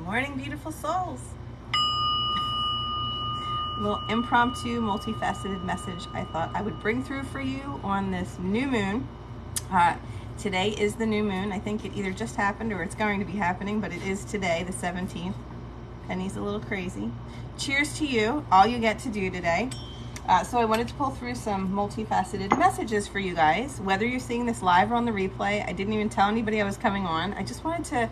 morning, beautiful souls. A little impromptu, multifaceted message I thought I would bring through for you on this new moon. Today is the new moon. I think it either just happened or it's going to be happening, but it is today, the 17th. Penny's a little crazy. Cheers to you, all you get to do today. So I wanted to pull through some multifaceted messages for you guys. Whether you're seeing this live or on the replay, I didn't even tell anybody I was coming on. I just wanted to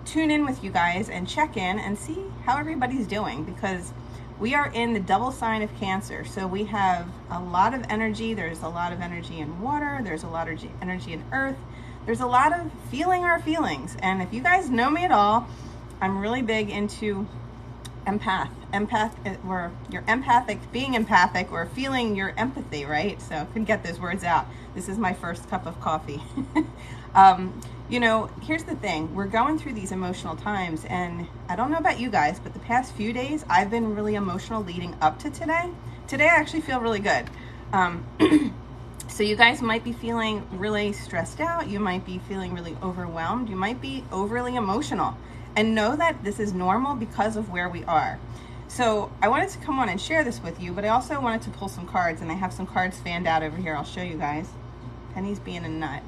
tune in with you guys and check in and see how everybody's doing, because we are in the double sign of Cancer. So we have a lot of energy. There's a lot of energy in water. There's a lot of energy in earth. There's a lot of feeling our feelings. And if you guys know me at all, I'm really big into or you're empathic, being empathic, or feeling your empathy, right? So I couldn't get those words out. This is my first cup of coffee. You know, here's the thing. We're going through these emotional times, and I don't know about you guys, but the past few days, I've been really emotional leading up to today. Today, I actually feel really good. So you guys might be feeling really stressed out. You might be feeling really overwhelmed. You might be overly emotional. And know that this is normal because of where we are. So I wanted to come on and share this with you, but I also wanted to pull some cards, and I have some cards fanned out over here. I'll show you guys. Penny's being a nut.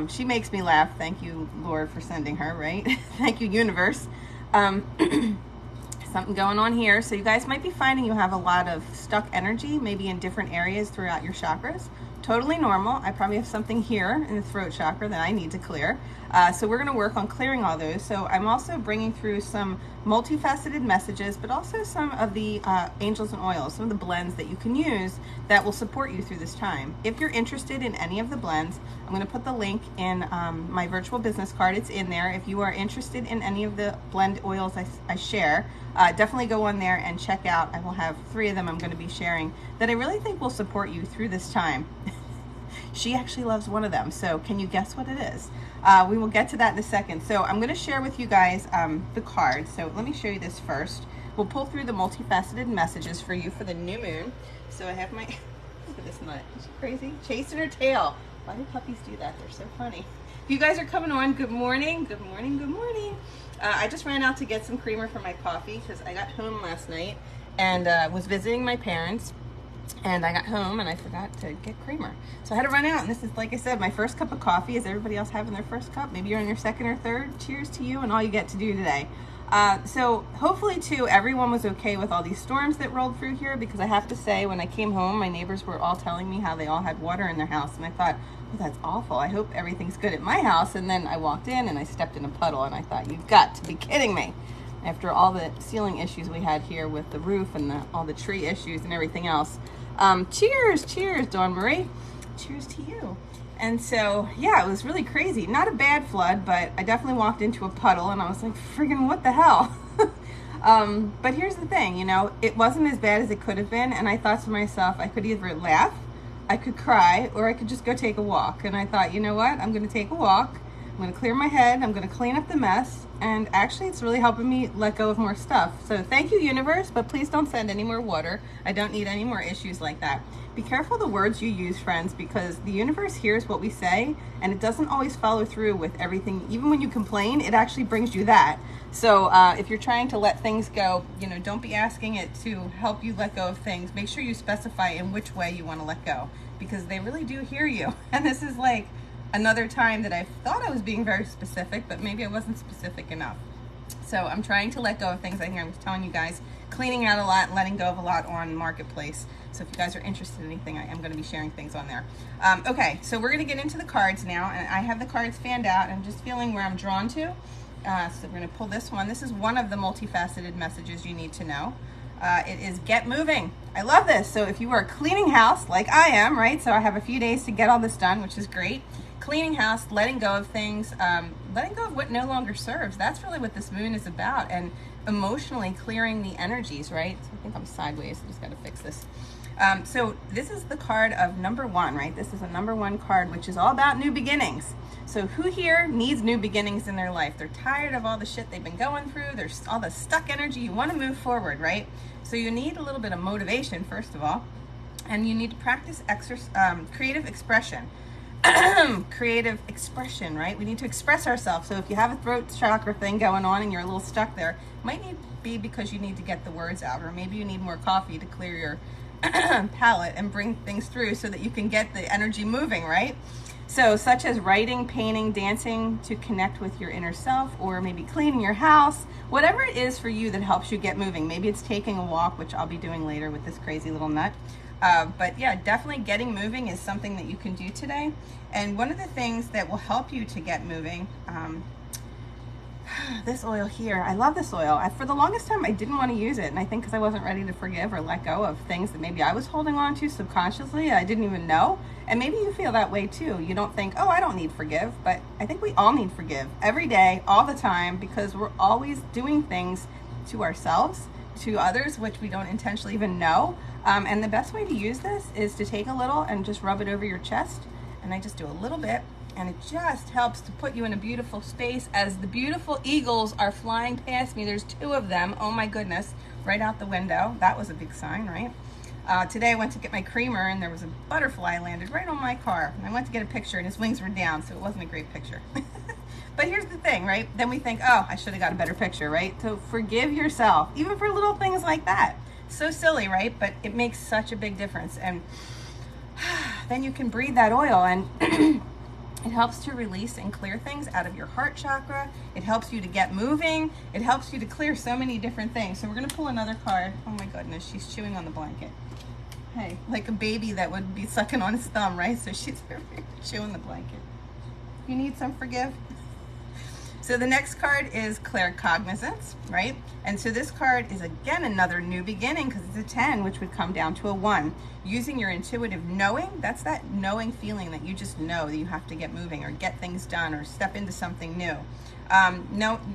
She makes me laugh. Thank you, Lord, for sending her, right? Thank you, universe. Something going on here. So you guys might be finding you have a lot of stuck energy, maybe in different areas throughout your chakras. Totally normal. I probably have something here in the throat chakra that I need to clear. So we're going to work on clearing all those. So I'm also bringing through some multifaceted messages, but also some of the angels and oils, some of the blends that you can use that will support you through this time. If you're interested in any of the blends, I'm going to put the link in my virtual business card. It's in there. If you are interested in any of the blend oils I share, definitely go on there and check out. I will have 3 of them I'm going to be sharing that I really think will support you through this time. She actually loves one of them, so can you guess what it is? We will get to that in a second. So I'm going to share with you guys the cards. So let me show you this first. We'll pull through the multifaceted messages for you for the new moon. So I have my, look at this nut, is she crazy? Chasing her tail. Why do puppies do that? They're so funny. If you guys are coming on, good morning, good morning, good morning. I just ran out to get some creamer for my coffee because I got home last night and was visiting my parents. And I got home and I forgot to get creamer. So I had to run out, and this is, like I said, my first cup of coffee. Is everybody else having their first cup? Maybe you're on your second or third. Cheers to you and all you get to do today. So hopefully too, everyone was okay with all these storms that rolled through here, because I have to say, when I came home, my neighbors were all telling me how they all had water in their house, and I thought, oh, that's awful. I hope everything's good at my house. And then I walked in and I stepped in a puddle, and I thought, you've got to be kidding me. After all the ceiling issues we had here with the roof and all the tree issues and everything else. Cheers, Dawn Marie. Cheers to you. And so, yeah, it was really crazy. Not a bad flood, but I definitely walked into a puddle and I was like, friggin' what the hell? But here's the thing, you know, it wasn't as bad as it could have been. And I thought to myself, I could either laugh, I could cry, or I could just go take a walk. And I thought, you know what? I'm going to take a walk. I'm going to clear my head. I'm going to clean up the mess. And actually, it's really helping me let go of more stuff. So thank you, universe, but please don't send any more water. I don't need any more issues like that. Be careful the words you use, friends, because the universe hears what we say, and it doesn't always follow through with everything. Even when you complain, it actually brings you that. So if you're trying to let things go, you know, don't be asking it to help you let go of things. Make sure you specify in which way you want to let go, because they really do hear you. And this is like another time that I thought I was being very specific, but maybe I wasn't specific enough. So I'm trying to let go of things. I think I was telling you guys, cleaning out a lot, letting go of a lot on Marketplace. So if you guys are interested in anything, I am going to be sharing things on there. Okay, so we're going to get into the cards now, and I have the cards fanned out. I'm just feeling where I'm drawn to. So we're going to pull this one. This is one of the multifaceted messages you need to know. It is get moving. I love this. So if you are cleaning house like I am, right? So I have a few days to get all this done, which is great. Cleaning house, letting go of things, letting go of what no longer serves. That's really what this moon is about, and emotionally clearing the energies, right? So I think I'm sideways. I just got to fix this. So this is the card of number 1, right? This is a number 1 card, which is all about new beginnings. So who here needs new beginnings in their life? They're tired of all the shit they've been going through. There's all the stuck energy. You want to move forward, right? So you need a little bit of motivation, first of all, and you need to practice creative expression. creative expression, right? We need to express ourselves. So if you have a throat chakra thing going on and you're a little stuck there, might need be because you need to get the words out, or maybe you need more coffee to clear your palate and bring things through so that you can get the energy moving, right? So such as writing, painting, dancing to connect with your inner self, or maybe cleaning your house, whatever it is for you that helps you get moving. Maybe it's taking a walk, which I'll be doing later with this crazy little nut. But yeah, definitely getting moving is something that you can do today. And one of the things that will help you to get moving, this oil here, I love this oil. For the longest time, I didn't want to use it. And I think because I wasn't ready to forgive or let go of things that maybe I was holding on to subconsciously, I didn't even know. And maybe you feel that way too. You don't think, oh, I don't need forgive. But I think we all need forgive every day, all the time, because we're always doing things to ourselves, to others, which we don't intentionally even know. And the best way to use this is to take a little and just rub it over your chest. And I just do a little bit. And it just helps to put you in a beautiful space as the beautiful eagles are flying past me. There's 2 of them. Oh my goodness, right out the window. That was a big sign, right? Today I went to get my creamer and there was a butterfly landed right on my car. And I went to get a picture and his wings were down, so it wasn't a great picture. But here's the thing, right? Then we think, oh, I should have got a better picture, right? So forgive yourself, even for little things like that. So silly, right? But it makes such a big difference. And then you can breathe that oil and it helps to release and clear things out of your heart chakra. It helps you to get moving. It helps you to clear so many different things. So we're gonna pull another card. Oh my goodness, she's chewing on the blanket. Hey, like a baby that would be sucking on his thumb, right? So she's chewing the blanket. You need some forgive? So the next card is claircognizance, right? And so this card is again another new beginning because it's a 10, which would come down to a 1. Using your intuitive knowing, that's that knowing feeling that you just know that you have to get moving or get things done or step into something new.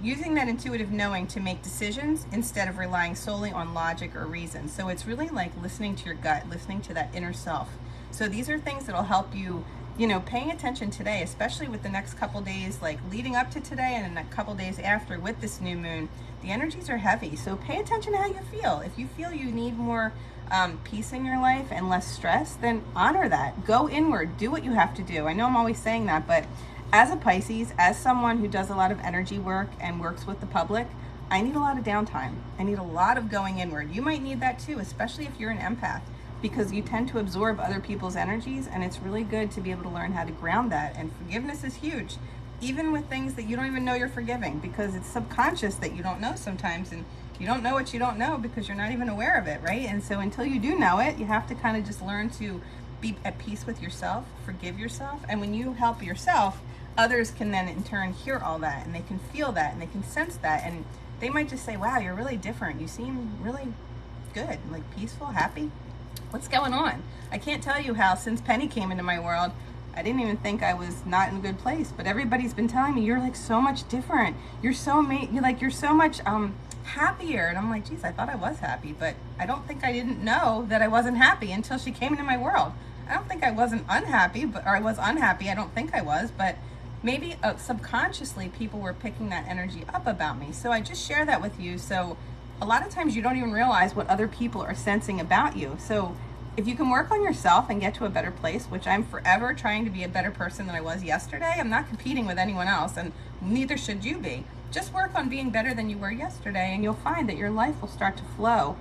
Using that intuitive knowing to make decisions instead of relying solely on logic or reason. So it's really like listening to your gut, listening to that inner self. So these are things that will help you, you know, paying attention today, especially with the next couple days, like leading up to today and then a couple days after with this new moon, the energies are heavy. So pay attention to how you feel. If you feel you need more peace in your life and less stress, then honor that. Go inward, do what you have to do. I know I'm always saying that, but as a Pisces, as someone who does a lot of energy work and works with the public, I need a lot of downtime. I need a lot of going inward. You might need that too, especially if you're an empath, because you tend to absorb other people's energies, and it's really good to be able to learn how to ground that. And forgiveness is huge, even with things that you don't even know you're forgiving, because it's subconscious that you don't know sometimes, and you don't know what you don't know because you're not even aware of it, right? And so until you do know it, you have to kind of just learn to be at peace with yourself, forgive yourself, and when you help yourself, others can then in turn hear all that, and they can feel that, and they can sense that, and they might just say, wow, you're really different. You seem really good, like peaceful, happy. What's going on? I can't tell you how since Penny came into my world, I didn't even think I was not in a good place, but everybody's been telling me you're like so much different. You're so you're so much happier. And I'm like, geez, I thought I was happy, but I don't think I didn't know that I wasn't happy until she came into my world. I don't think I wasn't unhappy, or I was unhappy. I don't think I was, but maybe subconsciously people were picking that energy up about me. So I just share that with you. So a lot of times you don't even realize what other people are sensing about you. So if you can work on yourself and get to a better place, which I'm forever trying to be a better person than I was yesterday, I'm not competing with anyone else, and neither should you be. Just work on being better than you were yesterday, and you'll find that your life will start to flow.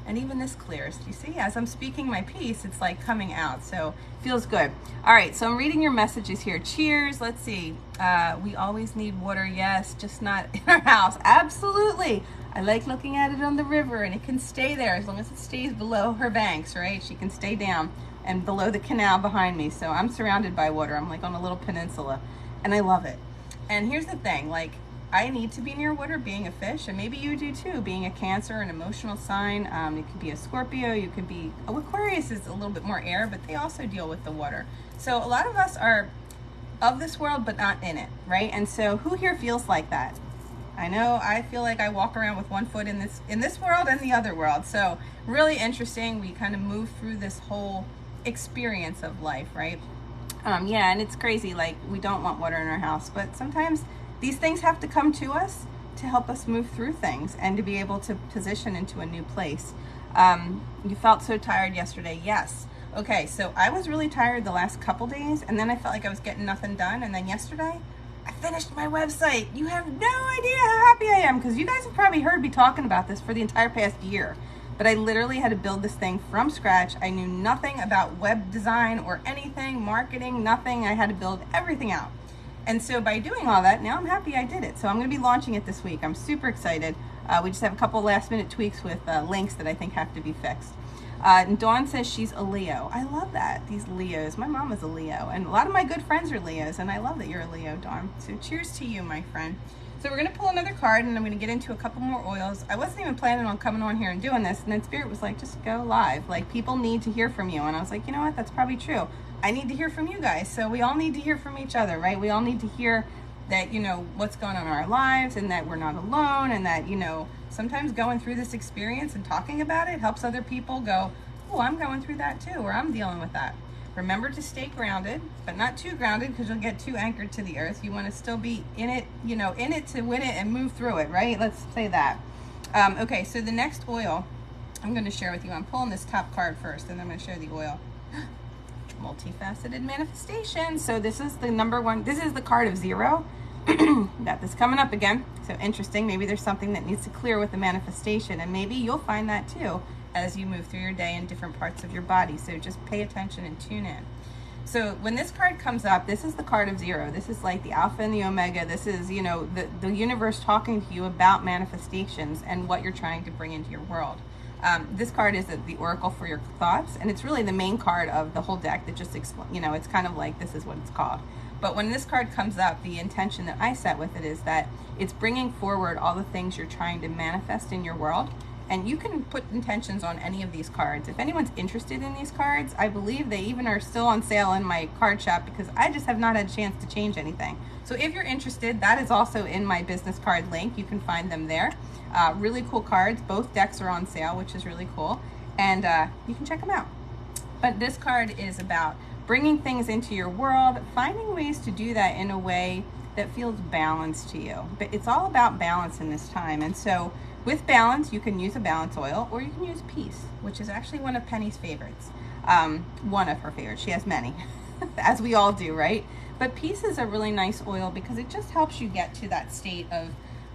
And even this clears. You see, as I'm speaking my piece, it's like coming out. So feels good. All right, so I'm reading your messages here. Cheers. Let's see. We always need water. Yes, just not in our house. Absolutely. I like looking at it on the river, and it can stay there as long as it stays below her banks, right? She can stay down and below the canal behind me. So I'm surrounded by water. I'm like on a little peninsula, and I love it. And here's the thing, like, I need to be near water, being a fish, and maybe you do too, being a Cancer, an emotional sign. It could be a Scorpio, you could be, Aquarius is a little bit more air, but they also deal with the water. So a lot of us are of this world, but not in it, right? And so who here feels like that? I know I feel like I walk around with one foot in this world and the other world. So really interesting. We kind of move through this whole experience of life, right? Yeah, and it's crazy. Like, we don't want water in our house, but sometimes these things have to come to us to help us move through things and to be able to position into a new place. You felt so tired yesterday. Yes. Okay, so I was really tired the last couple days, and then I felt like I was getting nothing done, and then yesterday, I finished my website. You have no idea how happy I am, because you guys have probably heard me talking about this for the entire past year. But I literally had to build this thing from scratch. I knew nothing about web design or anything, marketing, nothing. I had to build everything out. And so by doing all that, now I'm happy I did it. So I'm going to be launching it this week. I'm super excited. We just have a couple last minute tweaks with links that I think have to be fixed. And Dawn says she's a Leo. I love that, these Leos. My mom is a Leo, and a lot of my good friends are Leos, and I love that you're a Leo, Dawn. So cheers to you, my friend. So we're going to pull another card, and I'm going to get into a couple more oils. I wasn't even planning on coming on here and doing this, and then Spirit was like, just go live. Like, people need to hear from you. And I was like, you know what? That's probably true. I need to hear from you guys. So we all need to hear from each other, right? We all need to hear that, you know, what's going on in our lives, and that we're not alone, and that, you know, sometimes going through this experience and talking about it helps other people go, oh, I'm going through that too, or I'm dealing with that. Remember to stay grounded, but not too grounded because you'll get too anchored to the earth. You want to still be in it, you know, in it to win it and move through it, right? Let's say that. Okay, so the next oil I'm going to share with you, I'm pulling this top card first, and then I'm going to share the oil. Multifaceted manifestation. So this is the number one, this is the card of 0. Got this coming up again. So interesting. Maybe there's something that needs to clear with the manifestation, and maybe you'll find that too as you move through your day in different parts of your body. So just pay attention and tune in. So when this card comes up, this is the card of 0. This is like the alpha and the omega. This is, you know, the universe talking to you about manifestations and what you're trying to bring into your world. This card is the oracle for your thoughts, and it's really the main card of the whole deck that just explains, you know, it's kind of like, this is what it's called. But when this card comes up, the intention that I set with it is that it's bringing forward all the things you're trying to manifest in your world. And you can put intentions on any of these cards. If anyone's interested in these cards, I believe they even are still on sale in my card shop, because I just have not had a chance to change anything. So if you're interested, that is also in my business card link. You can find them there. Really cool cards. Both decks are on sale, which is really cool. And you can check them out. But this card is about bringing things into your world, finding ways to do that in a way that feels balanced to you. But it's all about balance in this time. And so with balance, you can use a balance oil, or you can use peace, which is actually one of Penny's favorites. One of her favorites. She has many, as we all do, right? But peace is a really nice oil because it just helps you get to that state of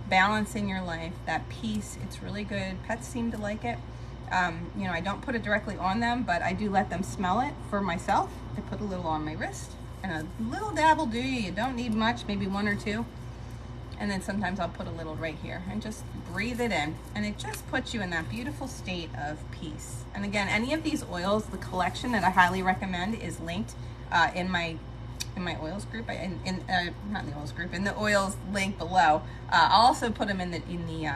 balance in your life, that peace. It's really good. Pets seem to like it. You know, I don't put it directly on them, but I do let them smell it for myself. I put a little on my wrist, and a little dab will do you. You don't need much, maybe 1 or 2. And then sometimes I'll put a little right here and just breathe it in. And it just puts you in that beautiful state of peace. And again, any of these oils, the collection that I highly recommend is linked in my oils group, not in the oils group, in the oils link below. I'll also put them in the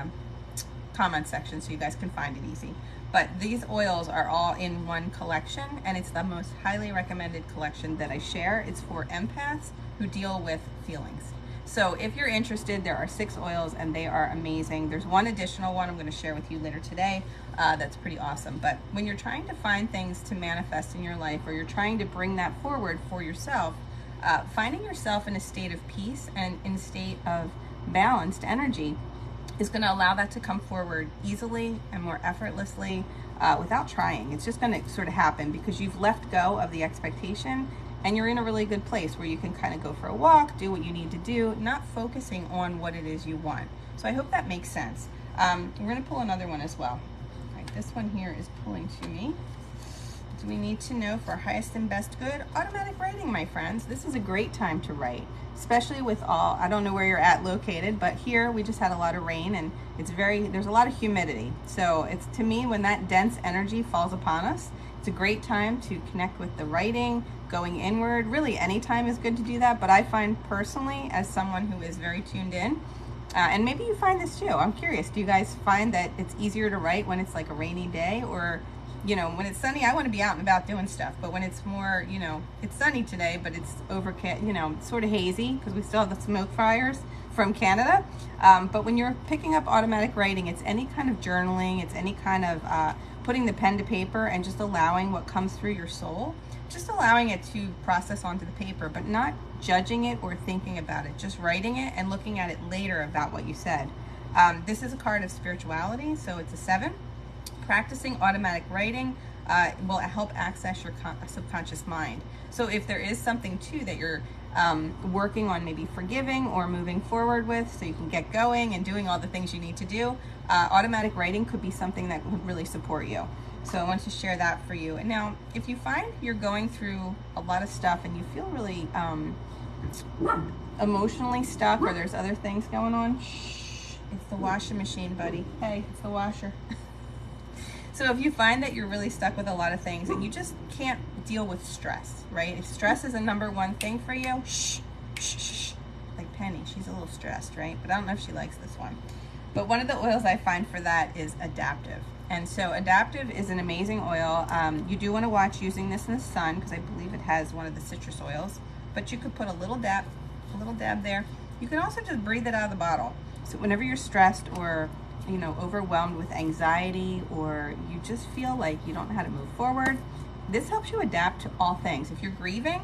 comment section so you guys can find it easy. But these oils are all in one collection, and it's the most highly recommended collection that I share. It's for empaths who deal with feelings. So if you're interested, there are 6 oils, and they are amazing. There's one additional one I'm going to share with you later today that's pretty awesome. But when you're trying to find things to manifest in your life, or you're trying to bring that forward for yourself, finding yourself in a state of peace and in a state of balanced energy is going to allow that to come forward easily and more effortlessly without trying. It's just going to sort of happen because you've let go of the expectation, and you're in a really good place where you can kind of go for a walk, do what you need to do, not focusing on what it is you want. So I hope that makes sense. We're going to pull another one as well. All right, this one here is pulling to me. Do we need to know for highest and best good? Automatic writing, my friends. This is a great time to write, especially with all, I don't know where you're at located, but here we just had a lot of rain, and there's a lot of humidity. So it's, to me, when that dense energy falls upon us, it's a great time to connect with the writing, going inward. Really, any time is good to do that, but I find personally, as someone who is very tuned in, and maybe you find this too, I'm curious, do you guys find that it's easier to write when it's like a rainy day, or, you know, when it's sunny? I want to be out and about doing stuff, but when it's more, you know, it's sunny today, but it's overcast, you know, sort of hazy because we still have the smoke fires from Canada. But when you're picking up automatic writing, it's any kind of journaling, it's any kind of putting the pen to paper and just allowing what comes through your soul, just allowing it to process onto the paper, but not judging it or thinking about it, just writing it and looking at it later about what you said. This is a card of spirituality, so it's a 7. Practicing automatic writing will help access your subconscious mind. So if there is something too that you're working on, maybe forgiving or moving forward with, so you can get going and doing all the things you need to do, automatic writing could be something that would really support you. So I want to share that for you. And now, if you find you're going through a lot of stuff and you feel really emotionally stuck, or there's other things going on, shh, it's the washing machine, buddy. Hey, it's the washer. So if you find that you're really stuck with a lot of things and you just can't deal with stress, right? If stress is a #1 thing for you, shh, shh, shh. Like Penny, she's a little stressed, right? But I don't know if she likes this one. But one of the oils I find for that is Adaptive. And so Adaptive is an amazing oil. You do want to watch using this in the sun, because I believe it has one of the citrus oils. But you could put a little dab there. You can also just breathe it out of the bottle. So whenever you're stressed or overwhelmed with anxiety, or you just feel like you don't know how to move forward, this helps you adapt to all things. If you're grieving,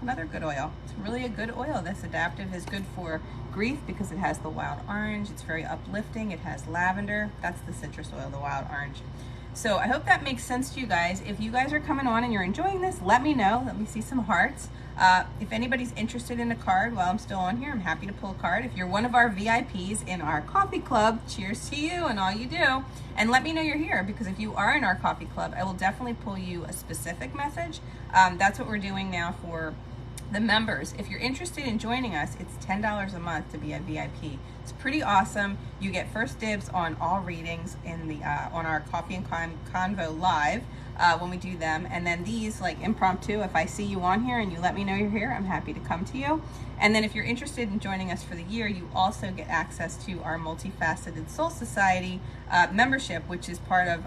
another good oil. It's really a good oil. This Adaptive is good for grief because it has the wild orange. It's very uplifting. It has lavender. That's the citrus oil, the wild orange. So I hope that makes sense to you guys. If you guys are coming on and you're enjoying this, let me know. Let me see some hearts. If anybody's interested in a card while I'm still on here, I'm happy to pull a card. If you're one of our VIPs in our coffee club, cheers to you and all you do. And let me know you're here, because if you are in our coffee club, I will definitely pull you a specific message. That's what we're doing now for the members. If you're interested in joining us, it's $10 a month to be a VIP. It's pretty awesome. You get first dibs on all readings in the on our Coffee and Convo live when we do them. And then these, like Impromtu, if I see you on here and you let me know you're here, I'm happy to come to you. And then if you're interested in joining us for the year, you also get access to our Multifaceted Soul Society membership, which is part of,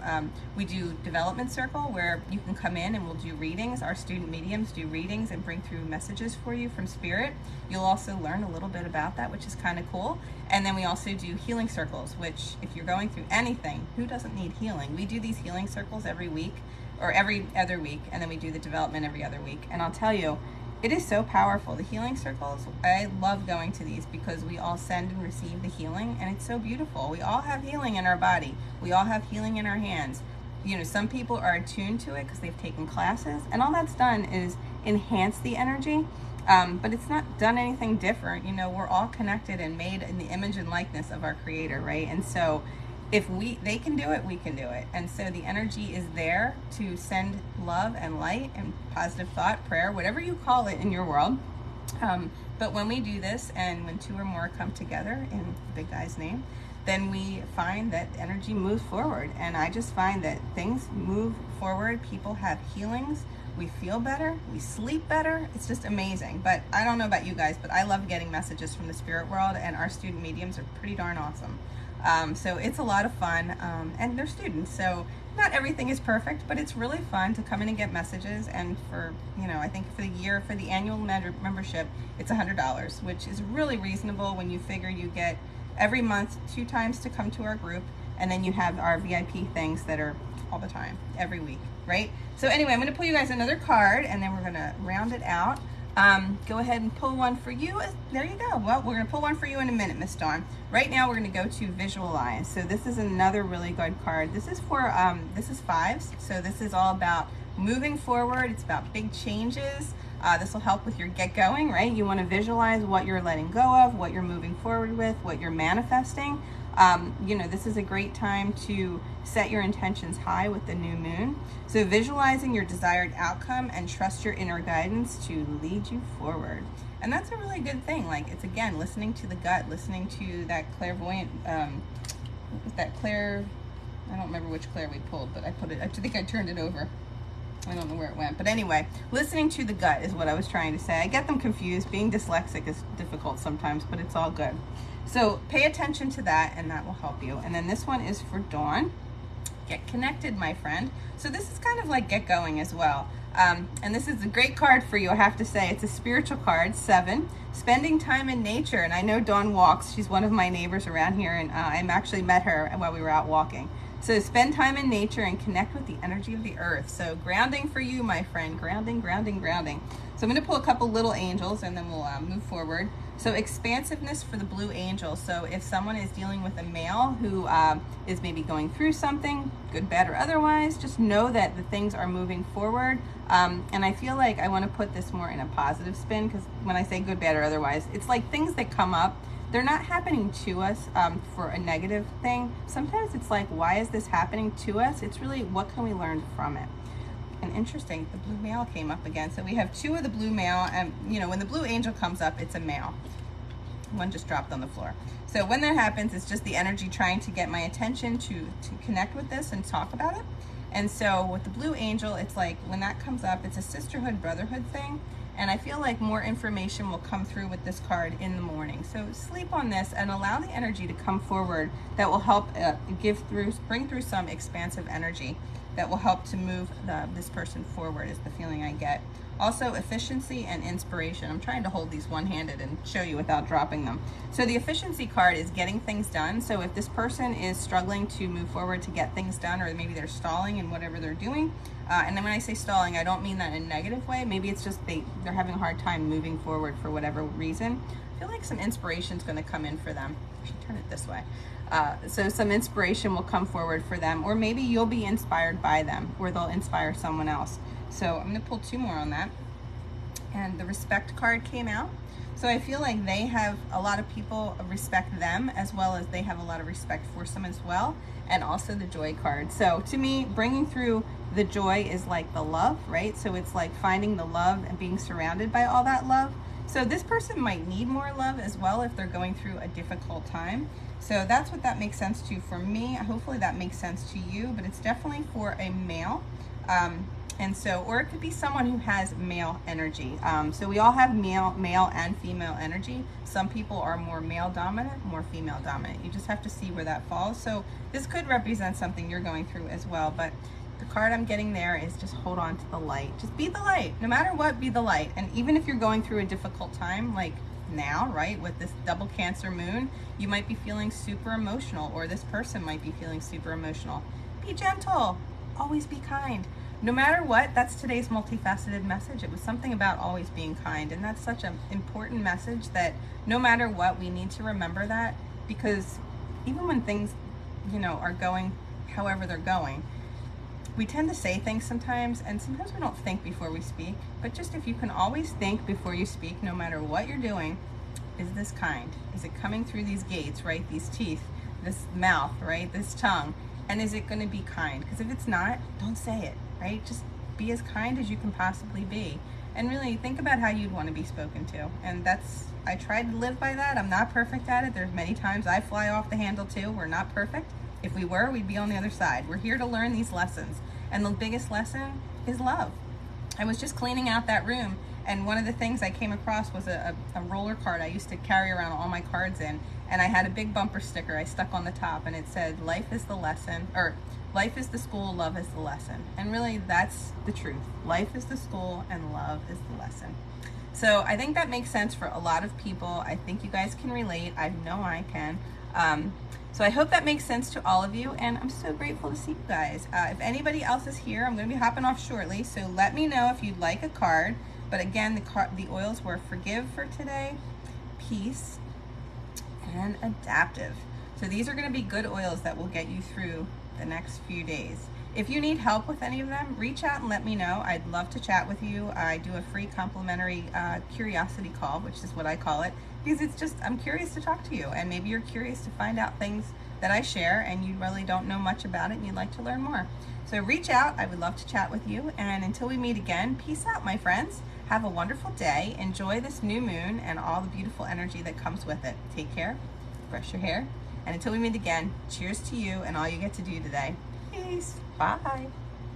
we do Development Circle, where you can come in and we'll do readings. Our student mediums do readings and bring through messages for you from Spirit. You'll also learn a little bit about that, which is kind of cool. And then we also do healing circles, which if you're going through anything, who doesn't need healing? We do these healing circles every week or every other week, and then we do the development every other week. And I'll tell you, it is so powerful. The healing circles, I love going to these because we all send and receive the healing, and it's so beautiful. We all have healing in our body. We all have healing in our hands. Some people are attuned to it because they've taken classes, and all that's done is enhance the energy. But it's not done anything different. We're all connected and made in the image and likeness of our Creator, right? And so if they can do it, we can do it. And so the energy is there to send love and light and positive thought, prayer, whatever you call it in your world. But when we do this, and when 2 or more come together in the big guy's name, then we find that energy moves forward. And I just find that things move forward. People have healings. We feel better. We sleep better. It's just amazing. But I don't know about you guys, but I love getting messages from the spirit world, and our student mediums are pretty darn awesome. So it's a lot of fun, and they're students, so not everything is perfect, but it's really fun to come in and get messages. And for, I think for the year, for the annual membership, it's $100, which is really reasonable when you figure you get every month 2 times to come to our group, and then you have our VIP things that are all the time, every week, right? So anyway, I'm going to pull you guys another card, and then we're going to round it out. Go ahead and pull one for you. There you go. Well, we're going to pull one for you in a minute, Miss Dawn. Right now, we're going to go to Visualize. So this is another really good card. This is for, this is 5s. So this is all about moving forward. It's about big changes. This will help with your get going, right? You want to visualize what you're letting go of, what you're moving forward with, what you're manifesting. This is a great time to set your intentions high with the new moon. So visualizing your desired outcome and trust your inner guidance to lead you forward. And that's a really good thing. Like, it's, again, listening to the gut, listening to that clairvoyant, I don't remember which clair we pulled, but I think I turned it over. I don't know where it went. But anyway, listening to the gut is what I was trying to say. I get them confused. Being dyslexic is difficult sometimes, but it's all good. So pay attention to that, and that will help you. And then this one is for Dawn. Get connected, my friend. So this is kind of like get going as well. And this is a great card for you, I have to say. It's a spiritual card, 7. Spending time in nature. And I know Dawn walks. She's one of my neighbors around here, and I actually met her while we were out walking. So spend time in nature and connect with the energy of the earth. So grounding for you, my friend. Grounding, grounding, grounding. So I'm going to pull a couple little angels, and then we'll move forward. So expansiveness for the blue angel. So if someone is dealing with a male who is maybe going through something, good, bad, or otherwise, just know that the things are moving forward. And I feel like I want to put this more in a positive spin, because when I say good, bad, or otherwise, it's like things that come up, they're not happening to us for a negative thing. Sometimes it's like, why is this happening to us? It's really, what can we learn from it? And interesting, the blue male came up again. So we have two of the blue male, and you know, when the blue angel comes up, it's a male. One just dropped on the floor. So when that happens, it's just the energy trying to get my attention to connect with this and talk about it. And so with the blue angel, it's like when that comes up, it's a sisterhood, brotherhood thing. And I feel like more information will come through with this card in the morning. So sleep on this and allow the energy to come forward that will help bring through some expansive energy that will help to move this person forward, is the feeling I get. Also, efficiency and inspiration. I'm trying to hold these one-handed and show you without dropping them. So the efficiency card is getting things done. So if this person is struggling to move forward to get things done, or maybe they're stalling in whatever they're doing, and then when I say stalling, I don't mean that in a negative way. Maybe it's just they're having a hard time moving forward for whatever reason. I feel like some inspiration is going to come in for them. I should turn it this way. So some inspiration will come forward for them, or maybe you'll be inspired by them, or they'll inspire someone else. So I'm going to pull two more on that. And the respect card came out. So I feel like they have a lot of people respect them, as well as they have a lot of respect for them as well. And also the joy card. So to me, bringing through the joy is like the love, right? So it's like finding the love and being surrounded by all that love. So this person might need more love as well if they're going through a difficult time. So that's what that makes sense to for me. Hopefully that makes sense to you, but it's definitely for a male. And so, or it could be someone who has male energy. So we all have male and female energy. Some people are more male dominant, more female dominant. You just have to see where that falls. So this could represent something you're going through as well. But the card I'm getting there is just hold on to the light. Just be the light. No matter what, be the light. And even if you're going through a difficult time, like now, right, with this double Cancer moon, you might be feeling super emotional, or this person might be feeling super emotional. Be gentle. Always be kind. No matter what, that's today's multifaceted message. It was something about always being kind, and that's such an important message that no matter what, we need to remember that, because even when things, you know, are going however they're going, we tend to say things sometimes, and sometimes we don't think before we speak. But just if you can always think before you speak, no matter what you're doing, is this kind? Is it coming through these gates, right? These teeth, this mouth, right? This tongue. And is it going to be kind? Because if it's not, don't say it, right? Just be as kind as you can possibly be. And really think about how you'd want to be spoken to. And that's, I tried to live by that. I'm not perfect at it. There's many times I fly off the handle too. We're not perfect. If we were, we'd be on the other side. We're here to learn these lessons. And the biggest lesson is love. I was just cleaning out that room, and one of the things I came across was a roller card I used to carry around all my cards in, and I had a big bumper sticker I stuck on the top, and it said, life is the lesson, or life is the school, love is the lesson. And really, that's the truth. Life is the school, and love is the lesson. So I think that makes sense for a lot of people. I think you guys can relate. I know I can. So I hope that makes sense to all of you, and I'm so grateful to see you guys. If anybody else is here, I'm going to be hopping off shortly, so let me know if you'd like a card. But again, the oils were forgive for today, peace, and adaptive. So these are going to be good oils that will get you through the next few days. If you need help with any of them, reach out and let me know. I'd love to chat with you. I do a free complimentary curiosity call, which is what I call it, because it's just, I'm curious to talk to you, and maybe you're curious to find out things that I share and you really don't know much about it and you'd like to learn more. So reach out. I would love to chat with you. And until we meet again, peace out, my friends. Have a wonderful day. Enjoy this new moon and all the beautiful energy that comes with it. Take care. Brush your hair. And until we meet again, cheers to you and all you get to do today. Peace. Bye.